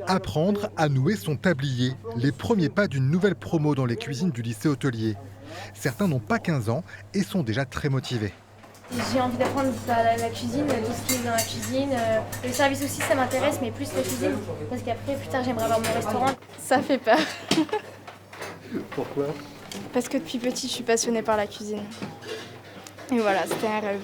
Apprendre à nouer son tablier, les premiers pas d'une nouvelle promo dans les cuisines du lycée hôtelier. Certains n'ont pas 15 ans et sont déjà très motivés. J'ai envie d'apprendre la cuisine, tout ce qui est dans la cuisine. Le service aussi, ça m'intéresse, mais plus la cuisine. Parce qu'après, plus tard, j'aimerais avoir mon restaurant. Ça fait peur. Pourquoi? Parce que depuis petit, je suis passionnée par la cuisine. Et voilà, c'était un rêve.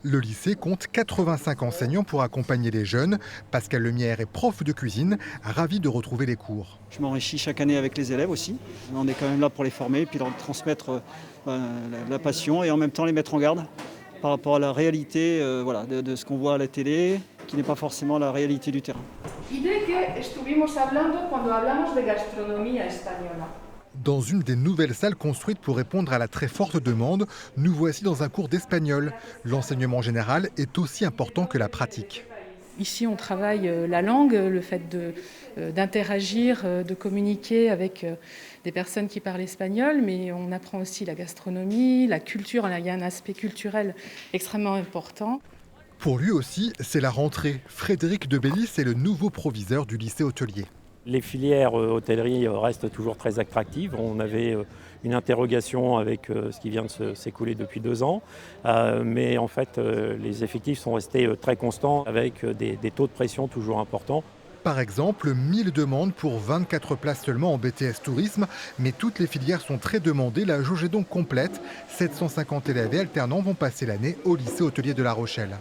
Le lycée compte 85 enseignants pour accompagner les jeunes. Pascal Lemierre est prof de cuisine, ravi de retrouver les cours. Je m'enrichis chaque année avec les élèves aussi. On est quand même là pour les former, puis leur transmettre la passion et en même temps les mettre en garde par rapport à la réalité de ce qu'on voit à la télé, qui n'est pas forcément la réalité du terrain. Y de que estuvimos hablando cuando hablamos de gastronomía española. Dans une des nouvelles salles construites pour répondre à la très forte demande, nous voici dans un cours d'espagnol. L'enseignement général est aussi important que la pratique. Ici, on travaille la langue, le fait d'interagir, de communiquer avec des personnes qui parlent espagnol, mais on apprend aussi la gastronomie, la culture. Il y a un aspect culturel extrêmement important. Pour lui aussi, c'est la rentrée. Frédéric Debellis est le nouveau proviseur du lycée hôtelier. Les filières hôtellerie restent toujours très attractives. On avait une interrogation avec ce qui vient de s'écouler depuis 2 ans. Mais en fait, les effectifs sont restés très constants avec des taux de pression toujours importants. Par exemple, 1000 demandes pour 24 places seulement en BTS Tourisme, mais toutes les filières sont très demandées. La jauge est donc complète. 750 élèves et alternants vont passer l'année au lycée hôtelier de La Rochelle.